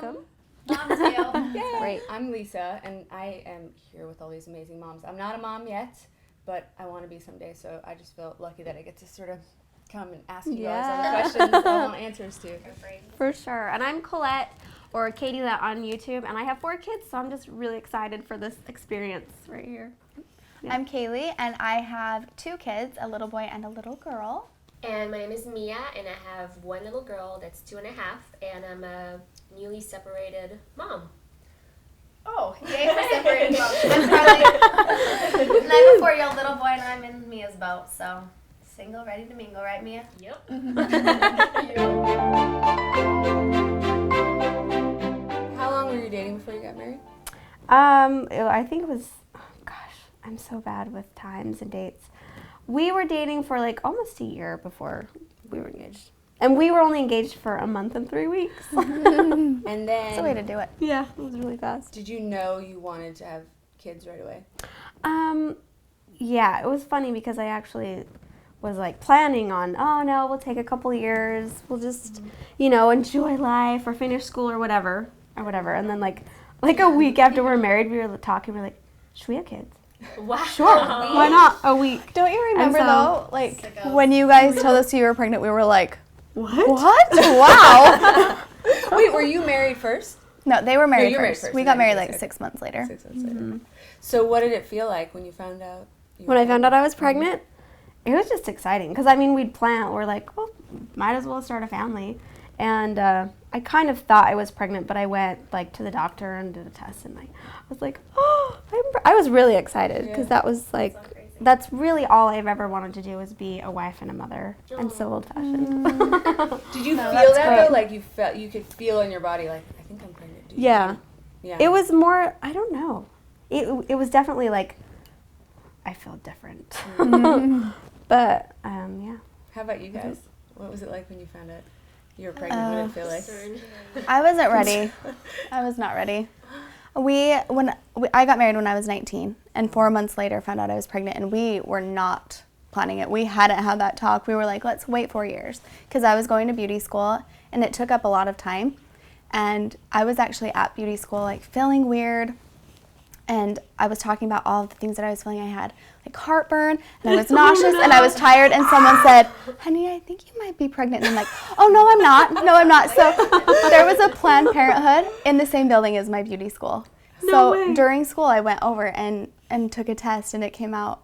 Welcome. MomsView. Great. I'm Lisa, and I am here with all these amazing moms. I'm not a mom yet, but I want to be someday, so I just feel lucky that I get to sort of come and ask you guys all the questions I want answers to. For sure. And I'm Katilette, or Katilette on YouTube, and I have 4 kids, so I'm just really excited for this experience right here. Yeah. I'm Kayli, and I have 2 kids, a little boy and a little girl. And my name is Mia, and I have 1 little girl that's 2.5, and I'm a newly separated mom. Oh, yay for separated moms. I'm Carly, and I have a 4-year-old little boy, and I'm in Mia's boat, so single, ready to mingle, right, Mia? Yep. How long were you dating before you got married? I think it was, I'm so bad with times and dates. We were dating for like almost a year before we were engaged. And we were only engaged for a month and 3 weeks. And then... That's the way to do it. Yeah, it was really fast. Did you know you wanted to have kids right away? Yeah, it was funny because I actually was like planning on, oh no, we'll take a couple years. We'll just, enjoy life or finish school or whatever. And then like a week after we're married, we were talking, we were like, should we have kids? Wow. Sure, why not? A week. Don't you remember though, like when you guys told us you were pregnant, we were like, What? Wow. Wait, were you married first? No, they were married, first. first. We got married like 6 months later. 6 months later. So what did it feel like when you found out? When I found out I was pregnant, it was just exciting because we'd plan. We're like, well, might as well start a family, and I kind of thought I was pregnant, but I went like to the doctor and did a test, and I was like, oh, I was really excited because that was like. That's really all I've ever wanted to do is be a wife and a mother. I'm so old-fashioned. Did you feel that though? Like you could feel in your body, like I think I'm pregnant. Yeah. It was more. I don't know. It was definitely like I feel different. But yeah. How about you guys? What was it like when you found out you were pregnant? What did it feel like? I wasn't ready. I was not ready. I got married when I was 19, and 4 months later found out I was pregnant, and we were not planning it. We hadn't had that talk. We were like, let's wait 4 years, because I was going to beauty school, and it took up a lot of time, and I was actually at beauty school, like, feeling weird, and I was talking about all the things that I was feeling. I had, like, heartburn, and I was nauseous, and I was tired, and someone said, honey, I think you might be pregnant, and I'm like, oh, no, I'm not. No, I'm not. So there was a Planned Parenthood in the same building as my beauty school. So during school, I went over and took a test, and it came out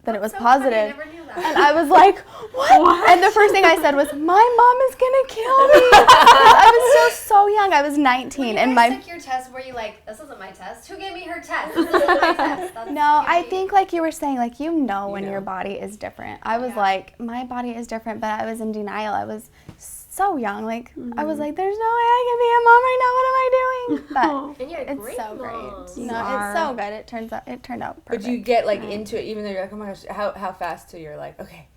that it was positive. I never knew that. And I was like, what? And the first thing I said was, my mom is going to kill me. I was still so young. I was 19. When and you guys took your test, were you like, this isn't my test? Who gave me her test? This isn't my test. That's No, I cute. think like you were saying, like when your body is different. I was like, my body is different, but I was in denial. I was so young. Like, I was like, there's no way I can be a mom right now. What am I doing? But And you're a it's great so mom. great. You No, are. it's so good. It turned out perfect. But you get like into it, even though you're like, oh my gosh, how fast till you're like, okay,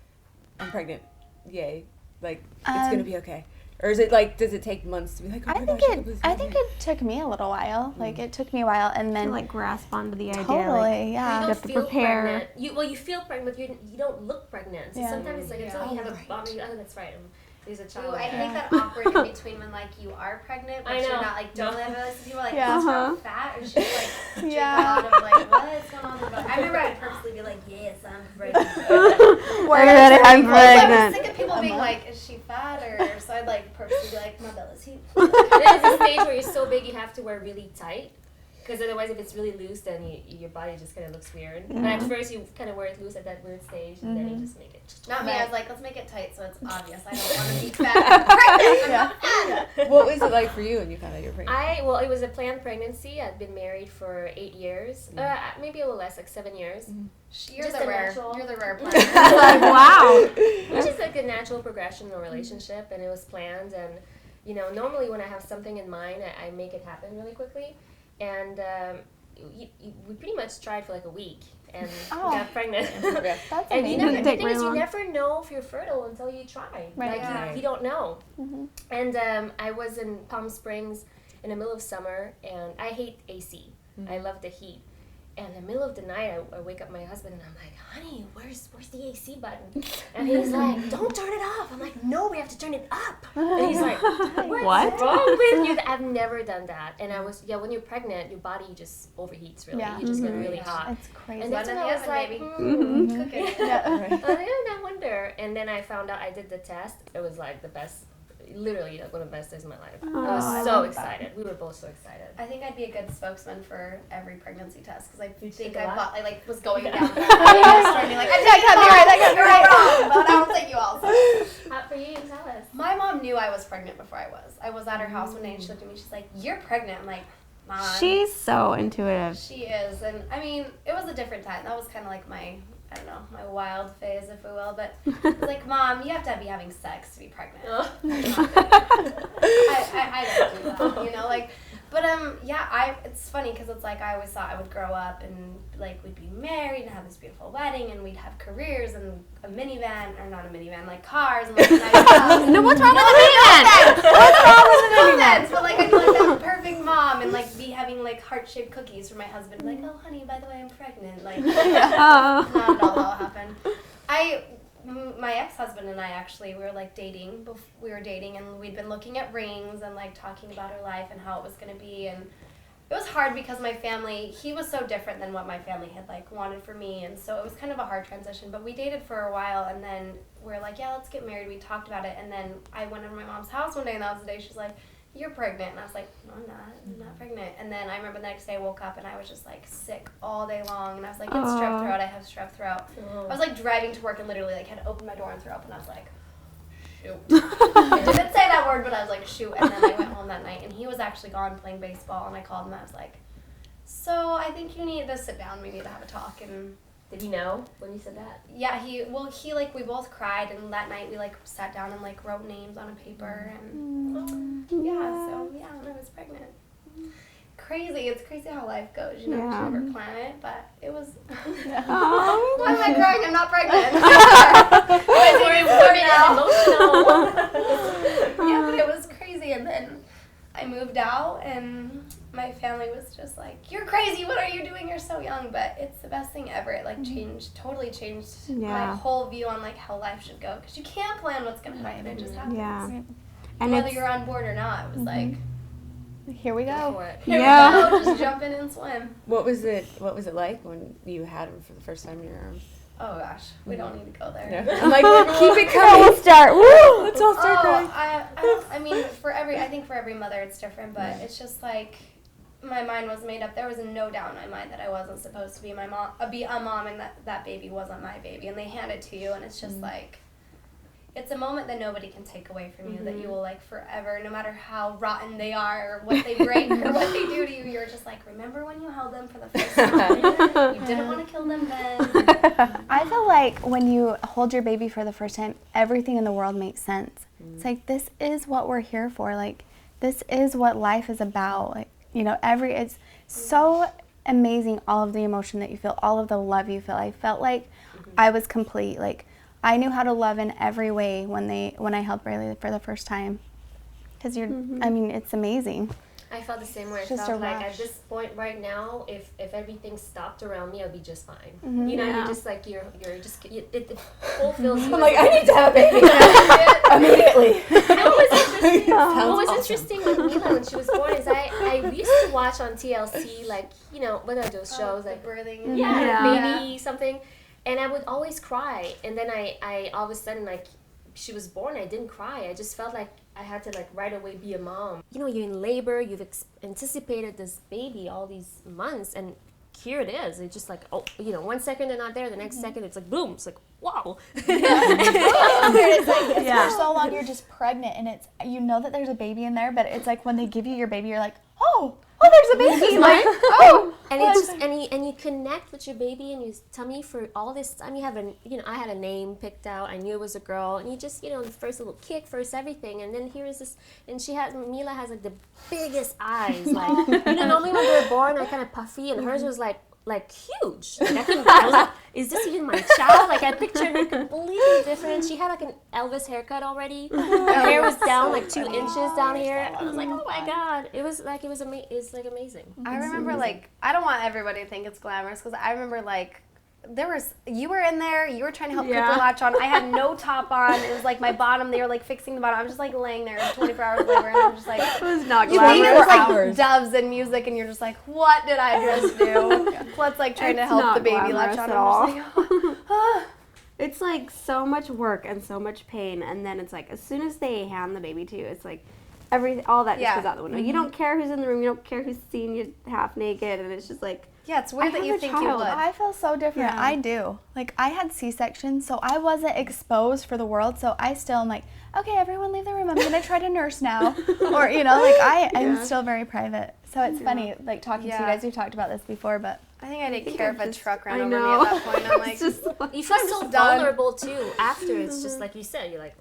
I'm pregnant, yay, like it's gonna be okay, or is it like, does it take months to be like, oh my gosh, I think it took me a little while. Like it took me a while, and then To like grasp onto the idea. totally, Like, yeah. You have don't to feel prepare. pregnant. You feel pregnant, but you don't look pregnant. So Yeah. sometimes it's like until you have a bump, oh, that's right. There's a child. Ooh, I there. think that awkward in between when like you are pregnant, but I you're know. not like totally obvious. People are like, Yeah. is her fat, or she's like Yeah. out of like what's going on with her body? I remember I'd purposely be like, yes, I'm pregnant. I'm I was pregnant. sick of people being like, is she fat, or so I'd like purposely be like, my belly's huge. There's a stage where you're so big you have to wear really tight. Because otherwise, if it's really loose, then your body just kind of looks weird. But at first, you kind of wear it loose at that weird stage, and then you just make it. Not me. I was like, let's make it tight so it's obvious. I don't want to be fat. I'm pregnant. I'm not fat. What was it like for you when you found out you were pregnant? It was a planned pregnancy. I'd been married for 8 years, maybe a little less, like 7 years. You're Just the a rare. natural- You're the rare plant. Like, wow. Which is like a natural progression in a relationship, and it was planned. And normally when I have something in mind, I make it happen really quickly. And we pretty much tried for like a week and got pregnant. That's And amazing. the thing is, you never know if you're fertile until you try. Right. Like you don't know. And I was in Palm Springs in the middle of summer, and I hate AC. I love the heat. And in the middle of the night, I wake up my husband and I'm like, honey, where's the AC button? And he's like, don't turn it off. I'm like, no, we have to turn it up. And he's like, what's wrong with you? I've never done that. And I was, when you're pregnant, your body just overheats really. Yeah. You just get really hot. It's crazy. And that's when I was like, Cooking. I wonder. And then I found out I did the test. It was like the best, literally like one of the best days of my life. I was so excited. We were both so excited. I think I'd be a good spokesman for every pregnancy test because I think take I a lot? thought I like was going down. Like, that can't be right. But I will take you all. How for you? Tell us. My mom knew I was pregnant before I was. I was at her house one day and she looked at me. She's like, "You're pregnant." I'm like, "Mom." She's so intuitive. She is, and I mean, it was a different time. That was kind of like my, I don't know, my wild phase, if we will. But it was like, Mom, you have to be having sex to be pregnant. I don't do that, you know, like. But yeah, it's funny because it's like I always thought I would grow up and like we'd be married and have this beautiful wedding and we'd have careers and a minivan, or not a minivan, like cars and like nice houses. No, what's wrong with the minivan? What's wrong with the minivan? But like I'd be like that perfect mom and like be having like heart-shaped cookies for my husband. Like, oh honey, by the way, I'm pregnant. Like, not at all how it happened. My ex-husband and I actually, we were like dating. We were dating and we'd been looking at rings and like talking about our life and how it was going to be. And it was hard because my family, he was so different than what my family had like wanted for me. And so it was kind of a hard transition. But we dated for a while and then we were like, yeah, let's get married. We talked about it. And then I went over to my mom's house one day and that was the day she's like, you're pregnant. And I was like, no, I'm not pregnant. And then I remember the next day I woke up and I was just like sick all day long. And I was like, it's strep throat. I have strep throat. I was like driving to work and literally like had to open my door and throw up. And I was like, shoot. I didn't say that word, but I was like, shoot. And then I went home that night and he was actually gone playing baseball. And I called him and I was like, so I think you need to sit down. We need to have a talk. And Did he know when you said that? yeah, he like, we both cried, and that night we like sat down and like wrote names on a paper, and yeah, so yeah, when I was pregnant. Crazy, it's crazy how life goes, you know, you should never plan it, but it was, why am I crying? I'm not pregnant. Yeah, but it was crazy, and then I moved out, and my family was just like, you're crazy, what are you doing, you're so young, but it's the best thing ever. It like totally changed my whole view on like how life should go, because you can't plan what's going to happen, it just happens. Yeah. And whether you're on board or not, it was like, here we go. here we go, just jump in and swim. What was it like when you had him for the first time in your arms? Oh gosh, we don't need to go there. Yeah. I'm like, keep it coming. Let's start. Woo! Let's all start crying. I mean, I think for every mother it's different, but it's just like, my mind was made up. There was no doubt in my mind that I wasn't supposed to be a mom, and that baby wasn't my baby, and they hand it to you, and it's just like, it's a moment that nobody can take away from you, that you will like forever, no matter how rotten they are, or what they break, or what they do to you, you're just like, remember when you held them for the first time? You didn't want to kill them then. I feel like when you hold your baby for the first time, everything in the world makes sense. It's like, this is what we're here for. Like, this is what life is about. Like, you know, it's so amazing, all of the emotion that you feel, all of the love you feel. I felt like I was complete. Like, I knew how to love in every way when I held Braylee for the first time. Because I mean, it's amazing. I felt the same way. I Just felt a like rush. at this point right now, if everything stopped around me, I'd be just fine. Mm-hmm. You know, Yeah. you're just like, it fulfills you. I'm like, I need to have a baby immediately. What was interesting with Mila when she was born is I used to watch on TLC, like, you know, what are those shows? Like, birthing. Baby something. And I would always cry. And then I all of a sudden, like, she was born, I didn't cry. I just felt like I had to, like, right away be a mom. You know, you're in labor, you've anticipated this baby all these months, and here it is. It's just like, oh, you know, 1 second they're not there, the next second it's like, boom. It's like, wow. It's like, for so long you're just pregnant, and it's, you know that there's a baby in there, but it's like when they give you your baby, you're like, oh, there's a baby. Like, oh. And it just and you connect with your baby and your tummy for all this time. You have I had a name picked out. I knew it was a girl, and you just, you know, the first little kick, first everything, and then here is this, and Mila has like the biggest eyes, like, you know, normally when they're born they're kind of puffy, and hers was like huge. Like, is this even my child? Like I pictured her completely different. She had like an Elvis haircut already. Her hair was down like 2 inches down here. I was like, oh my God. It was like amazing. I remember like, I don't want everybody to think it's glamorous because I remember like, you were in there, you were trying to help Cooper latch on. I had no top on. It was like my bottom, they were like fixing the bottom. I was just like laying there 24 hours of labor and I'm just like, it was not glamorous. You think it was like doves and music and you're just like, what did I just do? Plus like trying to help the baby latch on. I'm just like, oh. It's like so much work and so much pain, and then it's like as soon as they hand the baby to you, it's like all that just goes out the window. You don't care who's in the room, you don't care who's seen you half naked, and it's just like, yeah, it's weird that you think you would. I feel so different. Yeah. I do. Like, I had C-sections, so I wasn't exposed for the world, so I still am like, okay, everyone leave the room. I'm going to try to nurse now. Or, you know, like, I'm still very private. So it's funny, like, talking to you guys. We've talked about this before, but I think I didn't care if a truck ran over me at that point. I'm like, you feel so vulnerable, too. After, it's just like you said, you're like,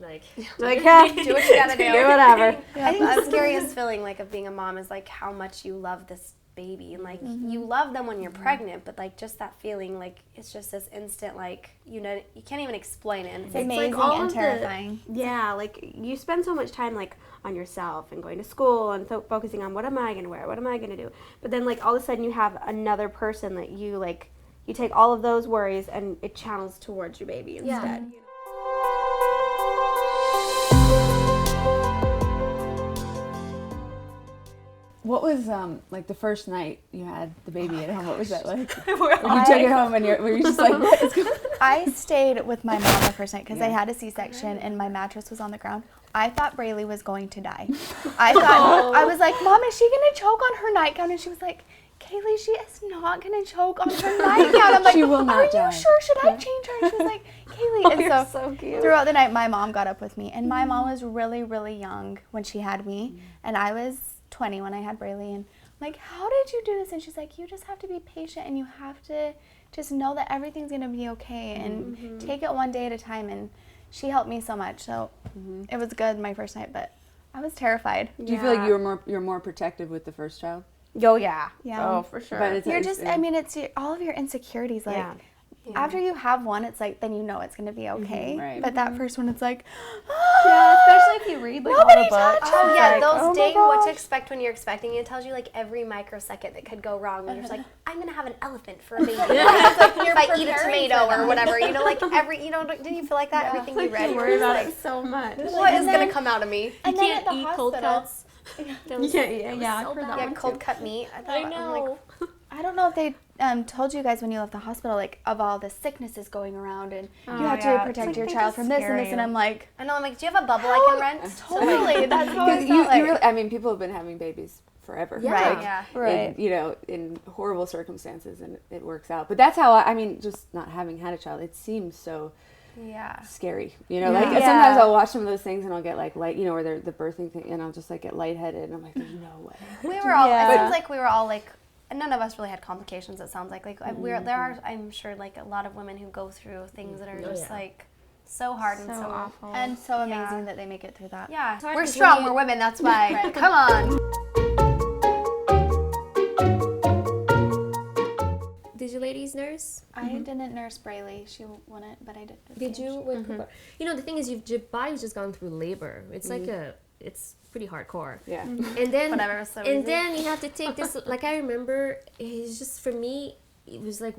yeah, do what you got to do. Do whatever. Yeah, I think the scariest feeling, like, of being a mom is, like, how much you love this baby, and like you love them when you're pregnant, but like just that feeling, like it's just this instant, like you can't even explain it. And it's amazing like and terrifying. Like you spend so much time like on yourself and going to school and focusing on what am I gonna wear, what am I gonna do, but then like all of a sudden you have another person that you take all of those worries and it channels towards your baby instead. What was like the first night you had the baby at home? What was that like? When you took it home and were you just like, what is going on? I stayed with my mom the first night because I had a C-section and my mattress was on the ground. I thought Braylee was going to die. I was like, Mom, is she gonna choke on her nightgown? And she was like, Kayli, she is not gonna choke on her nightgown. I'm like, she will not die. Are you sure? Should I change her? And she was like, Kayli. And so cute. Throughout the night, my mom got up with me, and my mom was really, really young when she had me, and I was 20 when I had Braylee, and I'm like, how did you do this? And she's like, you just have to be patient, and you have to just know that everything's gonna be okay, and take it one day at a time. And she helped me so much, so it was good my first night, but I was terrified. Do you feel like you're more protective with the first child? Oh yeah. Oh, for sure. But it's all of your insecurities, like after you have one, it's like, then you know it's going to be okay. Right. But that first one, it's like, especially if you read like all the books. Oh yeah, like, those days, what to expect when you're expecting. It tells you like every microsecond that could go wrong. And you're just like, I'm going to have an elephant for a baby. It's like if I eat a tomato or whatever, like didn't you feel like that? Everything you read, you worry about like, it so much. What is going to come out of me? And you can't eat cold cuts. You can't eat, cold cut meat. I know. I don't know if they told you guys when you left the hospital, like, of all the sicknesses going around, and you have to protect your child from this and this, and I'm like, do you have a bubble I can rent? Totally, that's how I felt like. Really, I mean, people have been having babies forever. Yeah. Right. In horrible circumstances, and it works out. But that's how just not having had a child, it seems so scary. Sometimes I'll watch some of those things and I'll get like light, where they're the birthing thing, and I'll just like get lightheaded, and I'm like, there's no way. We were all. It seems like we were all like. None of us really had complications. It sounds like there are, I'm sure, like a lot of women who go through things that are just like so hard and so awful and so amazing that they make it through that. Yeah, we're strong. We're women. That's why. Come on. Did you ladies nurse? I didn't nurse Braylee. She wouldn't, but I did. Did you? The thing is, your body's just gone through labor. It's like it's pretty hardcore. Yeah. And then so then you have to take this. Like I remember, it's just for me. It was like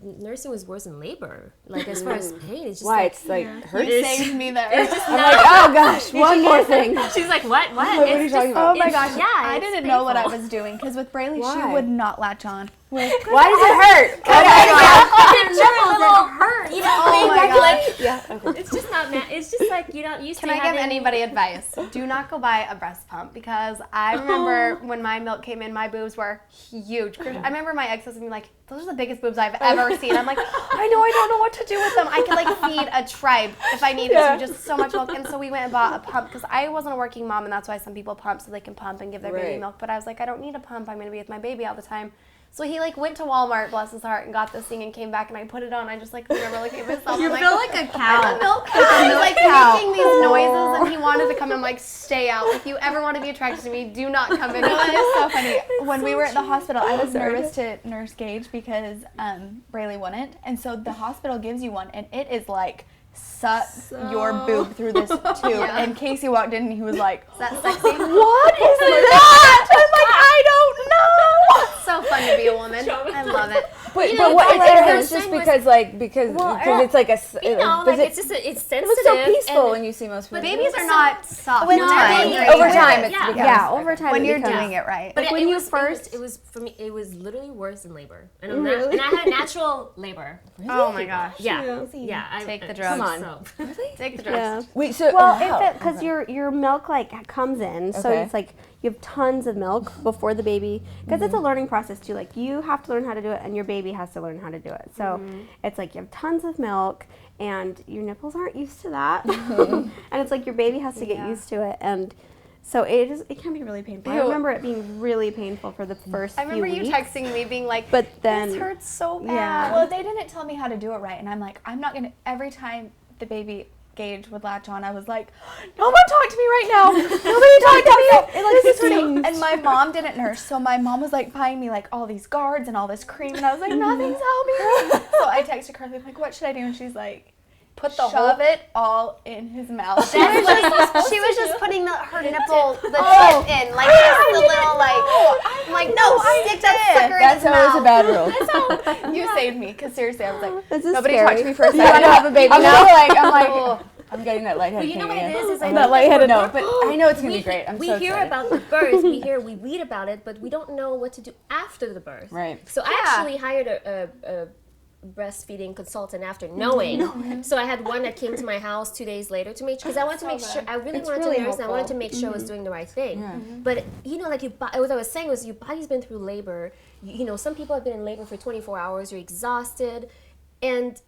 nursing was worse than labor. Like as far as pain, it's just why it's like hurts. You saved me there. I'm like, oh gosh, one more thing. She's like, what? What are you talking about? Oh my gosh, yeah, I didn't know what I was doing because with Braylee, she would not latch on. Why does it hurt? It'll hurt. Oh my god. Yeah. Okay. It's just not. It's just like you don't used to. Can I give anybody advice? Do not go buy a breast pump, because I remember when my milk came in, my boobs were huge. I remember my ex-husband being like, "Those are the biggest boobs I've ever seen." I'm like, I don't know what to do with them. I could like feed a tribe if I needed to, just so much milk. And so we went and bought a pump because I wasn't a working mom, and that's why some people pump so they can pump and give their baby milk. But I was like, I don't need a pump. I'm going to be with my baby all the time. So he like went to Walmart, bless his heart, and got this thing and came back, and I put it on. I just like remember looking at myself. You I'm feel like like a cow. I'm a milk cow. He's like making these noises, and he wanted to come. I'm like, stay out. If you ever want to be attracted to me, do not come in. It was so funny. When we were at the hospital, I was nervous to nurse Gage because Braylee wouldn't, and so the hospital gives you one, and it is like suck your boob through this tube. And Casey walked in and he was like, Is that sexy? "What is that?" I'm like, "I don't know." It's so fun to be a woman. I love it. But, You know, what like, is her it's just son was- because it's like a You know, like it's just it's sensitive. it looks so peaceful and when you see most people. But babies are not soft. With They're time. angry. Over time, it's Yeah. becomes, Yeah, over time. When it you're becomes- doing it right. But when it you was first- it was for me. It was literally worse than labor, and Really? and I had natural labor. Oh my gosh. Yeah. Take the Come drugs. on. Take the drugs. Yeah. Wait, so Well, wow. because your milk like comes in, so Okay. it's like you have tons of milk before the baby, because it's a learning process too. Like you have to learn how to do it, and your baby has to learn how to do it. So it's like you have tons of milk, and your nipples aren't used to that, and it's like your baby has to get used to it, and so it can be really painful. I Ew. remember it being really painful for the first I remember few you weeks. texting me being like, But then this hurts so bad. Yeah. Well, they didn't tell me how to do it right, and I'm like, I'm not gonna. Every time the baby Gage would latch on, I was like, no one talk to me right now. Nobody talk to me. This is really. And my mom didn't nurse, so my mom was like buying me like all these guards and all this cream, and I was like, nothing's helping. So I texted Carly, I'm like, what should I do? And she's like, Put the shove whole. it all in his mouth. She was just putting her nipple, the tip in, like just the little like. I'm like, no, stick that sucker in his That's always a mouth. bad rule. You saved me, because seriously, I was like, this is nobody scary. talked to me for a You want second. to have a baby I'm now? I'm like, I'm getting that lightheaded. But you know what thing it again. is? I I'm think not lightheaded. No, we're- but I know it's gonna be great. I'm we so hear excited. about the birth, we read about it, but we don't know what to do after the birth. Right. So I actually hired a breastfeeding consultant after knowing. So I had one that came to my house 2 days later to make because I wanted to make sure. I really wanted really to nurse, and I wanted to helpful. make sure I was doing the right thing. Yeah. But you know, like what I was saying was, your body's been through labor. You know, some people have been in labor for 24 hours. You're exhausted, and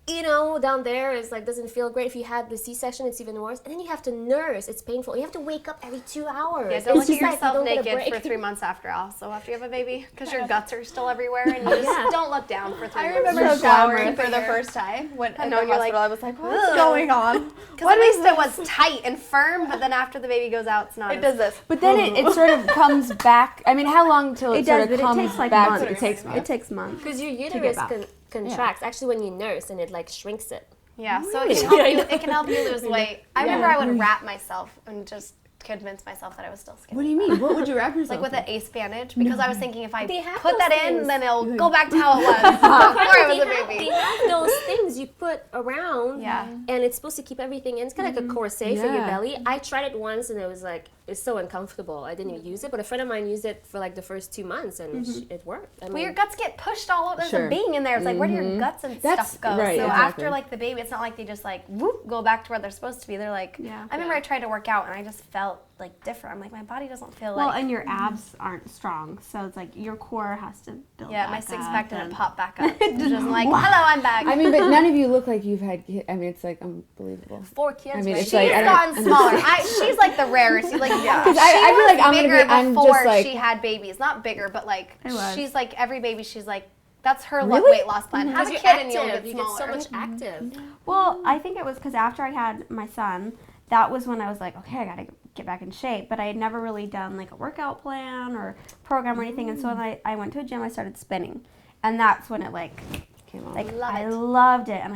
you know, down there is like doesn't feel great. If you had the C-section, it's even worse. And then you have to nurse. It's painful. You have to wake up every 2 hours. Yeah, don't look It's at just like you yourself don't get a naked for break. 3 months after you have a baby, because your guts are still everywhere, and you just don't look down for 3 I months. remember So showering glamorous. for the first time when at know, the you're like, hospital. I was like, what's "Ugh." going on? Because at least it was tight and firm, but then after the baby goes out, it's not. It does this. But then it sort of comes back. I mean, how long till it, It sort does, of but comes it takes like back? months. It takes months. Because your get uterus back. contracts actually when you nurse, and it like shrinks it. Yeah, so it can help you lose weight. I remember I would wrap myself and just convince myself that I was still skinny. What do you mean? What would you wrap yourself? Like with an ace bandage, because I was thinking if I They have put that those in, things. then it'll go back to how it was before I was a They baby. have those things you put around, Yeah. and it's supposed to keep everything in. It's kind of like a corset for your Yeah. belly. I tried it once, and it was like, it's so uncomfortable. I didn't even use it, but a friend of mine used it for like the first 2 months, and it worked. I mean, Well, your guts get pushed all over. There's Sure. a being in there. It's like, where do your guts and That's stuff go? right, So exactly. after like the baby, it's not like they just like whoop go back to where they're supposed to be. They're like, Yeah. I remember I tried to work out and I just felt like different. I'm like, my body doesn't feel Well, like. and your abs aren't strong, so it's like your core has to build. Yeah, back my six up pack didn't and- pop back up. It just like, hello, I'm back. I mean, but none of you look like you've had. I mean, it's like unbelievable. 4 kids. I mean, right? it's like- She's I don't gotten smaller. She's like the rarest. Like, yeah. 'Cause I feel like I'm gonna bigger be- I'm before just like- she had babies. Not bigger, but like I was. she's like every baby. She's like that's her Really? weight loss plan. Have a Because kid you're and you'll active. get You get smaller. so much active. Well, I think it was because after I had my son, that was when I was like, okay, I gotta get back in shape. But I had never really done like a workout plan or program or anything. And so when I went to a gym, I started spinning, and that's when it like Came on. like Love I it. loved it, and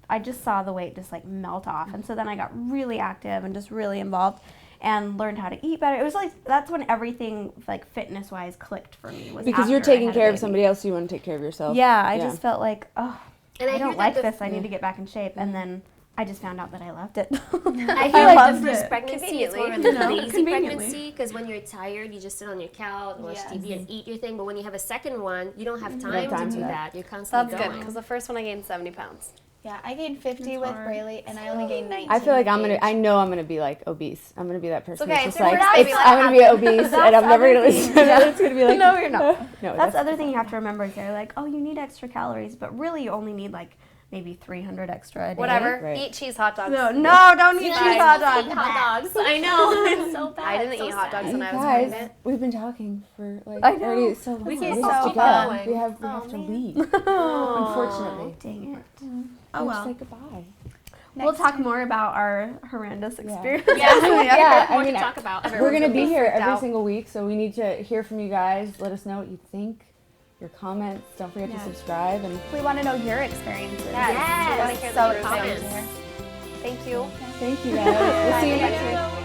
I just saw the weight just like melt off. And so then I got really active and just really involved and learned how to eat better. It was like that's when everything like fitness wise clicked for me. Was Because you're after I taking had a care of baby. somebody else, so you want to take care of yourself. Yeah, I just felt like, oh, And I hear don't that like the- this. I need to get back in shape. And then I just found out that I loved it. I feel like loved the first it. pregnancy is more of a Conveniently. lazy Conveniently. pregnancy because when you're tired, you just sit on your couch, watch Yes. TV, and eat your thing. But when you have a second one, you don't have time, have time to for do that. that. You're constantly That's good going. because the first one I gained 70 pounds. Yeah, I gained 50 with Braylee, and I only gained 19. I feel like with I'm gonna. Gage. I know I'm gonna be like obese. I'm gonna be that person. okay, that's just so like we're not gonna be like I'm gonna be obese, and I'm never gonna listen. It's gonna be like No, you're not. No, That's the other thing you have to remember is they're like, oh, you need extra calories, but really you only need like maybe 300 extra a day. Whatever. Right. Eat cheese hot dogs. No, don't eat cheese hot dogs. Hot dogs. I know. It's so bad. I didn't so eat hot dogs sad. when I was Guys, pregnant. we've been talking for like I know. already so long. We We can have so to go. going. We have to leave. Unfortunately. Dang it. Oh well. Say goodbye. We'll talk more about our horrendous experience. Yeah, More I mean, to talk about. we're going to be here every out. single week, so we need to hear from you guys. Let us know what you think, your comments. Don't forget to subscribe. And We want to know your experiences. Yes. We want to hear So the excited comments. to hear. Thank you. thank you guys. We'll see you next week.